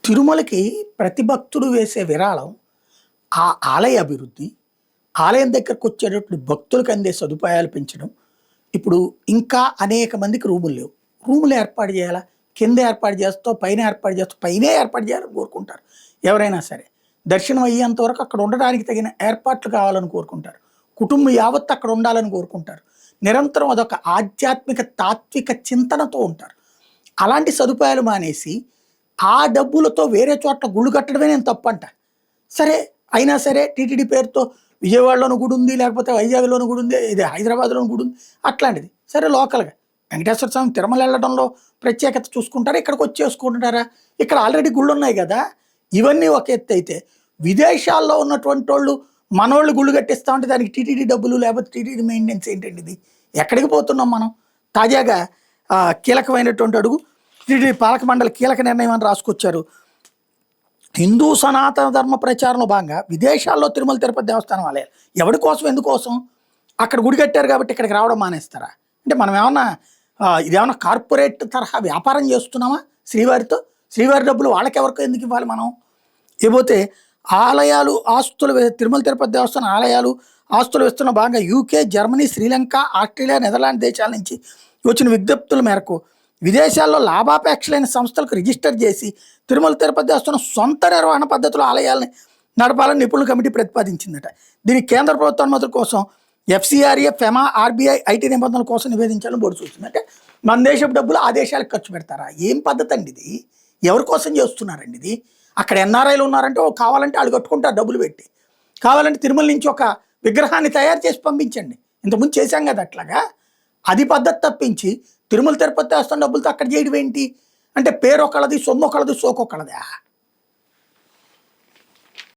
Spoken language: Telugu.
తిరుమలకి ప్రతి భక్తుడు వేసే విరాళం ఆ ఆలయ అభివృద్ధి, ఆలయం దగ్గరకు వచ్చేటటువంటి భక్తులకు అందే సదుపాయాలు పెంచడం. ఇప్పుడు ఇంకా అనేక మందికి రూములు లేవు. రూములు ఏర్పాటు చేయాలా? కింద ఏర్పాటు చేస్తావు, పైన ఏర్పాటు చేస్తావు, పైనే ఏర్పాటు చేయాలని కోరుకుంటారు ఎవరైనా సరే. దర్శనం అయ్యేంత వరకు అక్కడ ఉండడానికి తగిన ఏర్పాట్లు కావాలని కోరుకుంటారు. కుటుంబం యావత్తు అక్కడ ఉండాలని కోరుకుంటారు. నిరంతరం అదొక ఆధ్యాత్మిక తాత్విక చింతనతో ఉంటారు. అలాంటి సదుపాయాలు మానేసి ఆ డబ్బులతో వేరే చోట్ల గుళ్ళు కట్టడమే నేను తప్పంట. సరే, అయినా సరే టీటీడీ పేరుతో విజయవాడలోని గుడి ఉంది, లేకపోతే వైజాగ్లోని గుడి ఉంది, ఇది హైదరాబాద్లోని గుడి ఉంది, అట్లాంటిది. సరే, లోకల్గా వెంకటేశ్వర స్వామి తిరుమల వెళ్ళడంలో ప్రత్యేకత చూసుకుంటారా? ఇక్కడికి వచ్చి చేసుకుంటారా? ఇక్కడ ఆల్రెడీ గుళ్ళు ఉన్నాయి కదా. ఇవన్నీ ఒక ఎత్తు అయితే, విదేశాల్లో ఉన్నటువంటి వాళ్ళు మనోళ్ళు గుళ్ళు కట్టిస్తా ఉంటే దానికి టీటీడీ డబ్బులు, లేకపోతే టీటీడీ మెయింటెనెన్స్ ఏంటండి ఇది? ఎక్కడికి పోతున్నాం మనం? తాజాగా కీలకమైనటువంటి అడుగు టీటీడీ పాలక మండలి కీలక నిర్ణయం అని రాసుకొచ్చారు. హిందూ సనాతన ధర్మ ప్రచారంలో భాగంగా విదేశాల్లో తిరుమల తిరుపతి దేవస్థానం ఆలయాలు ఎవరి కోసం, ఎందుకోసం? అక్కడ గుడి కట్టారు కాబట్టి ఇక్కడికి రావడం మానేస్తారా? అంటే మనం ఏమన్నా ఇదేమన్నా కార్పొరేట్ తరహా వ్యాపారం చేస్తున్నామా శ్రీవారితో? శ్రీవారి డబ్బులు వాళ్ళకెవరికో ఎందుకు ఇవ్వాలి మనం? ఇకపోతే ఆలయాలు ఆస్తులు తిరుమల తిరుపతి దేవస్థానం ఆలయాలు ఆస్తులు ఇస్తున్న భాగంగా UK, Germany, Sri Lanka, Australia, Netherland దేశాల నుంచి వచ్చిన విజ్ఞప్తుల మేరకు విదేశాల్లో లాభాపేక్షలైన సంస్థలకు రిజిస్టర్ చేసి తిరుమల తిరుపతి దేవస్థానం సొంత నిర్వహణ పద్ధతిలో ఆలయాలని నడపాలని నిపుణుల కమిటీ ప్రతిపాదించిందట. దీనికి కేంద్ర ప్రభుత్వ అనుమతుల కోసం ఎఫ్సిఆర్ఏ, ఫెమా, ఆర్బీఐ ఐటీ నిబంధనల కోసం నివేదించాలని బోర్డు సూచింది. అంటే మన దేశపు డబ్బులు ఆ దేశాలకు ఖర్చు పెడతారా? ఏం పద్ధతి అండి ఇది? ఎవరి కోసం చేస్తున్నారండి ఇది? అక్కడ ఎన్ఆర్ఐలు ఉన్నారంటే కావాలంటే వాళ్ళు కట్టుకుంటారు డబ్బులు పెట్టి. కావాలంటే తిరుమల నుంచి ఒక విగ్రహాన్ని తయారు చేసి పంపించండి. ఇంతకుముందు చేశాం కదా అట్లాగా. అది పద్ధతి తప్పించి తిరుమల తిరుపతి దేవస్థానం డబ్బులతో అక్కడ చేయడం ఏంటి? అంటే పేరు ఒకళ్ళది, సొమ్ము ఒకళ్ళది, సోకొకళ్ళదా?